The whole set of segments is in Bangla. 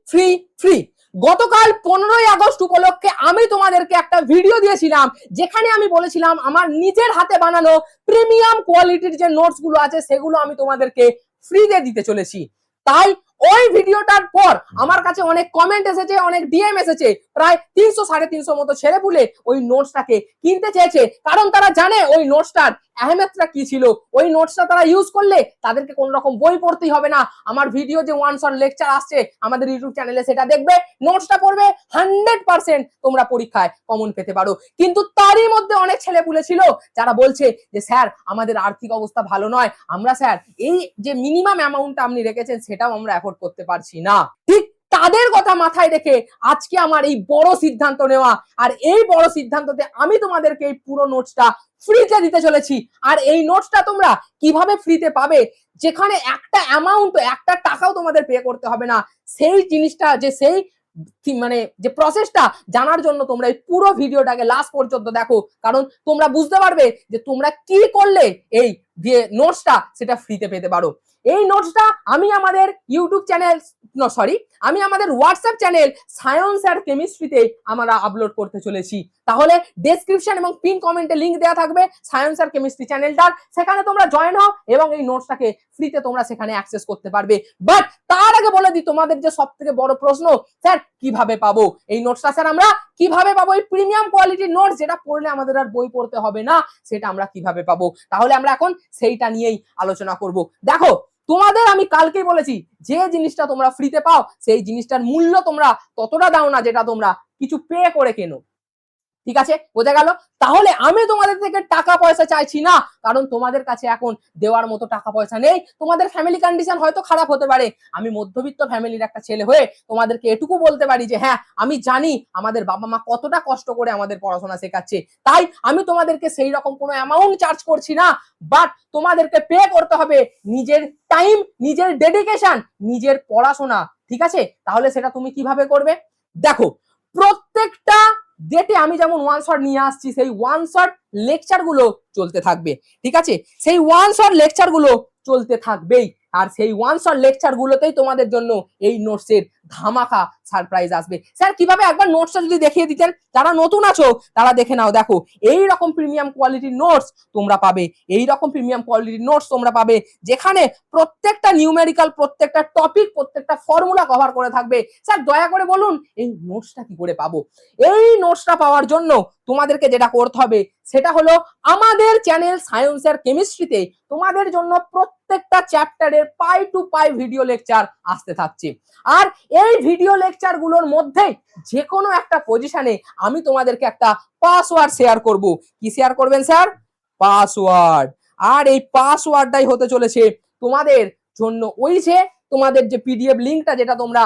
Free free. গতকাল 15ই আগস্ট উপলক্ষে আমি তোমাদেরকে একটা ভিডিও দিয়েছিলাম যেখানে আমি বলেছিলাম আমার নিজের হাতে বানানো প্রিমিয়াম কোয়ালিটির যে নোটস গুলো আছে সেগুলো আমি তোমাদেরকে ফ্রিতে দিতে চলেছি। তাই ওই ভিডিওটার পর আমার কাছে অনেক কমেন্ট এসেছে, অনেক ডিএম এসেছে, প্রায় 300-350 মতো ছেলে পুলে ওই নোটসটাকে কিনতে চেয়েছে, কারণ তারা জানে ওই নোটসটার আহমেদটা কি ছিল। ওই নোটসটা তারা ইউজ করলে তাদেরকে কোন রকম বই পড়তেই হবে না। আমার ভিডিও যে ওয়ান শট লেকচার আসছে আমাদের ইউটিউব চ্যানেলে সেটা দেখবে, নোটসটা পড়বে, 100% তোমরা পরীক্ষায় কমন পেতে পারো। কিন্তু তারই মধ্যে অনেক ছেলে পুলে ছিল যারা বলছে যে স্যার আমাদের আর্থিক অবস্থা ভালো নয়, আমরা স্যার এই যে মিনিমাম অ্যামাউন্টটা আপনি রেখেছেন সেটাও আমরা অ্যাফোর্ড করতে পারছি না। ঠিক তাদের কথা মাথায় রেখে আজকে আমার এই বড় সিদ্ধান্ত নেওয়া, আর এই বড় সিদ্ধান্ততে আমি তোমাদেরকে এই পুরো নোটসটা ফ্রিতে দিতে চলেছি। আর এই নোটসটা তোমরা কিভাবে ফ্রিতে পাবে, যেখানে একটা অ্যামাউন্ট, একটা টাকাও তোমাদের পে করতে হবে না, সেই জিনিসটা যে সেই মানে যে প্রসেসটা জানার জন্য তোমরা এই পুরো ভিডিওটাকে লাস্ট পর্যন্ত দেখো, কারণ তোমরা বুঝতে পারবে যে তোমরা কি করলে এই যে নোটসটা সেটা ফ্রিতে পেতে পারো। এই নোটসটা আমি আমাদের ইউটিউব চ্যানেল আমি আমাদের হোয়াটসঅ্যাপ চ্যানেল সায়েন্স আর কেমিস্ট্রিতে আমরা আপলোড করতে চলেছি। তাহলে ডেসক্রিপশন এবং পিন কমেন্টে লিংক দেওয়া থাকবে সায়েন্স আর কেমিস্ট্রি চ্যানেলটার, সেখানে তোমরা জয়েন হও এবং এই নোটসটাকে ফ্রিতে তোমরা সেখানে অ্যাক্সেস করতে পারবে। বাট তার আগে বলে দিই তোমাদের যে সবথেকে বড় প্রশ্ন, স্যার কিভাবে পাবো এই নোটসটা, স্যার আমরা কিভাবে পাবো এই প্রিমিয়াম কোয়ালিটির নোটস যেটা পড়লে আমাদের আর বই পড়তে হবে না, সেটা আমরা কিভাবে পাবো? তাহলে আমরা এখন সেইটা নিয়েই আলোচনা করব। দেখো তোমাদের আমি কালকেই বলেছি যে জিনিসটা তোমরা ফ্রিতে পাও সেই জিনিসটার মূল্য তোমরা ততটা দাও না যেটা তোমরা কিছু পে করে কেনো। ঠিক আছে, বোঝা গেল? তাহলে আমি তোমাদের থেকে টাকা পয়সা চাইছি না, কারণ তোমাদের কাছে এখন দেওয়ার মতো টাকা পয়সা নেই। তোমাদের ফ্যামিলি কন্ডিশন হয়তো খারাপ হতে পারে। আমি মধ্যবিত্ত ফ্যামিলির একটা ছেলে হয়ে তোমাদেরকে এটুকু বলতে পারি যে হ্যাঁ আমি জানি আমাদের বাবা মা কতটা কষ্ট করে আমাদের পড়াশোনা শেখাচ্ছে, তাই আমি তোমাদেরকে সেই রকম কোনো অ্যামাউন্ট চার্জ করছি না। বাট তোমাদেরকে পে করতে হবে নিজের টাইম, নিজের ডেডিকেশন, নিজের পড়াশোনা। ঠিক আছে, তাহলে সেটা তুমি কিভাবে করবে? দেখো প্রত্যেকটা ডেটে আমি যেমন ওয়ান শট নিয়ে আসছি সেই ওয়ান শট লেকচার গুলো চলতে থাকবে। ঠিক আছে, সেই ওয়ান শট লেকচার গুলো চলতে থাকবেই, আর সেই ওয়ান শট লেকচার গুলোতেই তোমাদের জন্য এই নোটসের ধামাকা সারপ্রাইজ আসবে। স্যার কিভাবে, একবার নোটসটা যদি দেখিয়ে দিতেন, যারা নতুন আছো তারা দেখে নাও। দেখো এই রকম প্রিমিয়াম কোয়ালিটির নোটস তোমরা পাবে, এই রকম প্রিমিয়াম কোয়ালিটির নোটস তোমরা পাবে যেখানে প্রত্যেকটা নিউমেরিক্যাল, প্রত্যেকটা টপিক, প্রত্যেকটা ফর্মুলা কভার করে থাকবে। স্যার দয়া করে বলুন এই নোটসটা কি করে পাবো? এই নোটসটা পাওয়ার জন্য তোমাদেরকে যেটা করতে হবে সেটা হলো আমাদের চ্যানেল সায়েন্স আর কেমিস্ট্রিতে তোমাদের জন্য প্রত্যেকটা চ্যাপ্টারের পাই টু পাই ভিডিও লেকচার আসতে থাকছে। আর এই ভিডিও লেকচার গুলোর মধ্যে যে কোনো একটা পজিশনে আমি তোমাদেরকে একটা পাসওয়ার্ড শেয়ার করব। কি শেয়ার করবেন স্যার? পাসওয়ার্ড। আর এই পাসওয়ার্ডটাই হতে চলেছে তোমাদের জন্য ওই যে তোমাদের যে পিডিএফ লিংকটা যেটা তোমরা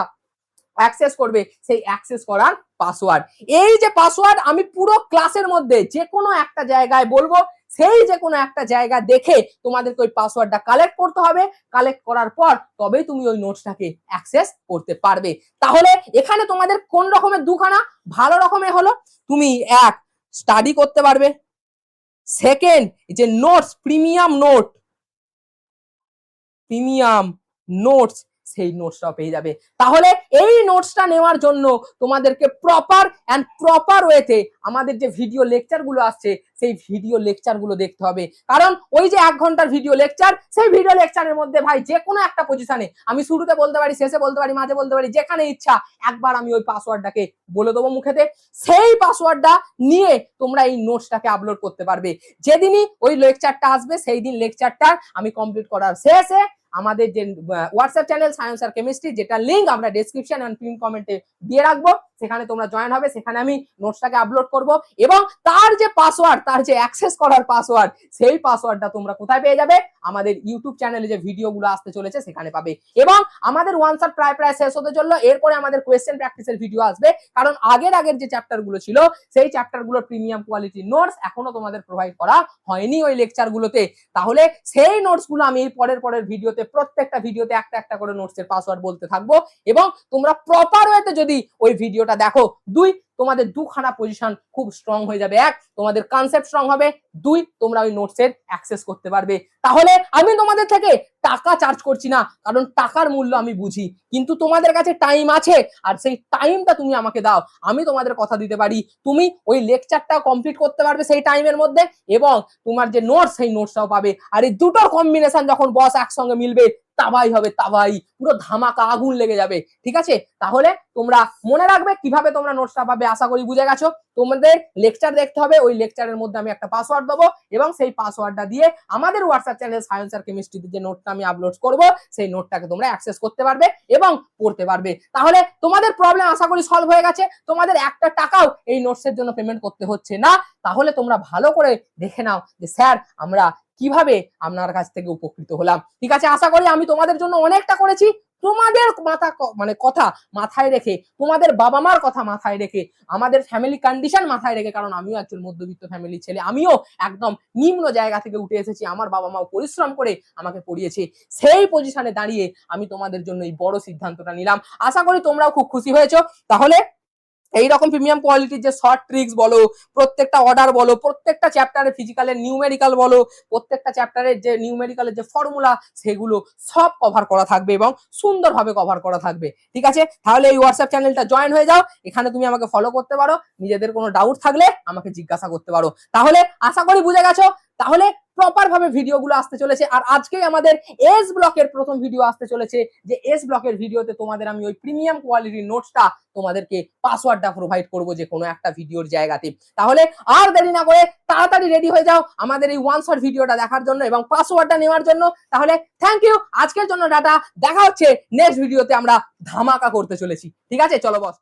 অ্যাক্সেস করবে সেই অ্যাক্সেস করার পাসওয়ার্ড। এই যে পাসওয়ার্ড আমি পুরো ক্লাসের মধ্যে যে কোনো একটা জায়গায় বলবো, সেই যে কোনো একটা জায়গা দেখে তোমাদেরকে ওই পাসওয়ার্ডটা কালেক্ট করতে হবে। কালেক্ট করার পর তবেই তুমি ওই নোটসটাকে অ্যাক্সেস করতে পারবে। তাহলে এখানে তোমাদের কোন রকমের দুখানা ভালো রকমের হলো, তুমি এক স্টাডি করতে পারবে, সেকেন্ড যে নোটস প্রিমিয়াম নোটস সেই নোটসটাও পেয়ে যাবে। তাহলে এই নোটসটা নেওয়ার জন্য তোমাদেরকে প্রপার ওয়েতে আমাদের যে ভিডিও লেকচার গুলো আসছে সেই ভিডিও লেকচার গুলো দেখতে হবে। কারণ ওই যে 1 ঘন্টার ভিডিও লেকচার, সেই ভিডিও লেকচারের মধ্যে ভাই যে কোনো একটা পজিশনে আমি শুরুতে বলতে পারি, শেষে বলতে পারি, মাঝে বলতে পারি, যেখানে ইচ্ছা একবার আমি ওই পাসওয়ার্ডটাকে বলে দেবো মুখেতে। সেই পাসওয়ার্ডটা নিয়ে তোমরা এই নোটসটাকে আপলোড করতে পারবে। যেদিনই ওই লেকচারটা আসবে সেই দিন লেকচারটা আমি কমপ্লিট করার শেষে আমাদের যে হোয়াটসঅ্যাপ চ্যানেল সায়েন্স আর কেমিস্ট্রি, যেটা লিংক আমরা ডেসক্রিপশন এন্ড পিন কমেন্টে দিয়ে রাখবো, সেখানে তোমরা জয়েন হবে। সেখানে আমি নোটসটাকে আপলোড করব এবং তার যে পাসওয়ার্ড, তার যে অ্যাক্সেস করার পাসওয়ার্ড, সেই পাসওয়ার্ডটা তোমরা কোথায় পেয়ে যাবে? আমাদের ইউটিউব চ্যানেলে যে ভিডিওগুলো আসতে চলেছে সেখানে পাবে। এবং আমাদের ওয়ান শট প্রায় শেষ হতে চললো, এরপরে আমাদের কোয়েশ্চেন প্র্যাকটিসের ভিডিও আসবে, কারণ আগের যে চ্যাপ্টার গুলো ছিল সেই চ্যাপ্টার গুলোর প্রিমিয়াম কোয়ালিটির নোটস এখনো তোমাদের প্রোভাইড করা হয়নি ওই লেকচার গুলোতে। তাহলে সেই নোটস গুলো আমি এই পরের ভিডিওতে প্রত্যেকটা ভিডিওতে একটা করে নোটসের পাসওয়ার্ড বলতে থাকবো, এবং তোমরা প্রপার ওয়েতে যদি ওই ভিডিওটা দেখো, 2 তোমাদের দুখানা পজিশন খুব স্ট্রং হয়ে যাবে। এক, তোমাদের কনসেপ্ট স্ট্রং হবে। দুই, তোমরা ওই নোটসের অ্যাক্সেস করতে পারবে। তাহলে আমি তোমাদের থেকে টাকা চার্জ করছি না, কারণ টাকার মূল্য আমি বুঝি, কিন্তু তোমাদের কাছে টাইম আছে আর সেই টাইমটা তুমি আমাকে দাও। আমি তোমাদের কথা দিতে পারি তুমি ওই লেকচারটা কমপ্লিট করতে পারবে সেই টাইমের মধ্যে, এবং তোমার যে নোটস সেই নোটসটাও পাবে। আর এই দুটোর কম্বিনেশন যখন বস একসঙ্গে মিলবে তাবাই হবে, তাবাই, পুরো ধামাকা, আগুন লেগে যাবে। ঠিক আছে, তাহলে তোমরা মনে রাখবে কিভাবে তোমরা নোটসটা পাবে। আশা করি বুঝে গেছো। তোমাদের লেকচার দেখতে হবে, ওই লেকচারের মধ্যে আমি একটা পাসওয়ার্ড দেবো এবং সেই পাসওয়ার্ডটা দিয়ে আমাদের হোয়াটসঅ্যাপ চ্যানেল সায়েন্স আর কেমিস্ট্রিতে যে নোটটা আমি আপলোড করব সেই নোটটাকে তোমরা অ্যাক্সেস করতে পারবে এবং পড়তে পারবে। তাহলে তোমাদের প্রবলেম আশা করি সলভ হয়ে গেছে, তোমাদের একটা টাকাও এই নোটসের জন্য পেমেন্ট করতে হচ্ছে না। তাহলে তোমরা ভালো করে দেখে নাও যে স্যার আমরা কিভাবে আপনার কাছ থেকে উপকৃত হলাম। ঠিক আছে, আশা করি আমি তোমাদের জন্য অনেকটা করেছি। তোমাদের কথা মাথায় রেখে, তোমাদের বাবা মার কথা মাথায় রেখে, আমাদের ফ্যামিলি কন্ডিশন মাথায় রেখে, কারণ আমিও একজন মধ্যবিত্ত ফ্যামিলির ছেলে, আমিও একদম নিম্ন জায়গা থেকে উঠে এসেছি, আমার বাবা মাও পরিশ্রম করে আমাকে পড়িয়েছে। সেই পজিশনে দাঁড়িয়ে আমি তোমাদের জন্য এই বড় সিদ্ধান্তটা নিলাম। আশা করি তোমরাও খুব খুশি হয়েছো। তাহলে এইরকম প্রিমিয়াম কোয়ালিটির যে শর্ট ট্রিক্স বলো, প্রত্যেকটা অর্ডার বলো, প্রত্যেকটা চ্যাপ্টারে ফিজিক্যালের নিউমেরিক্যাল বলো, প্রত্যেকটা চ্যাপ্টারের যে নিউমেরিক্যালের যে ফর্মুলা সেগুলো সব কভার করা থাকবে এবং সুন্দরভাবে কভার করা থাকবে। ঠিক আছে, তাহলে এই হোয়াটসঅ্যাপ চ্যানেলটা জয়েন হয়ে যাও। এখানে তুমি আমাকে ফলো করতে পারো, নিজেদের কোনো ডাউট থাকলে আমাকে জিজ্ঞাসা করতে পারো। তাহলে আশা করি বুঝে গেছো। তাহলে প্রপার ভাবে ভিডিওগুলো আসতে চলেছে। আর আজকেই আমাদের এস ব্লকের প্রথম ভিডিও আসতে চলেছে, যে এস ব্লকের ভিডিওতে তোমাদের আমি ওই প্রিমিয়াম কোয়ালিটির নোটসটা তোমাদেরকে পাসওয়ার্ডটা প্রোভাইড করবো যে কোনো একটা ভিডিওর জায়গাতে। তাহলে আর দেরি না করে তাড়াতাড়ি রেডি হয়ে যাও আমাদের এই ওয়ান শট ভিডিওটা দেখার জন্য এবং পাসওয়ার্ডটা নেওয়ার জন্য। তাহলে থ্যাংক ইউ, আজকের জন্য টাটা, দেখা হচ্ছে নেক্সট ভিডিওতে। আমরা ধামাকা করতে চলেছি। ঠিক আছে, চলো বস।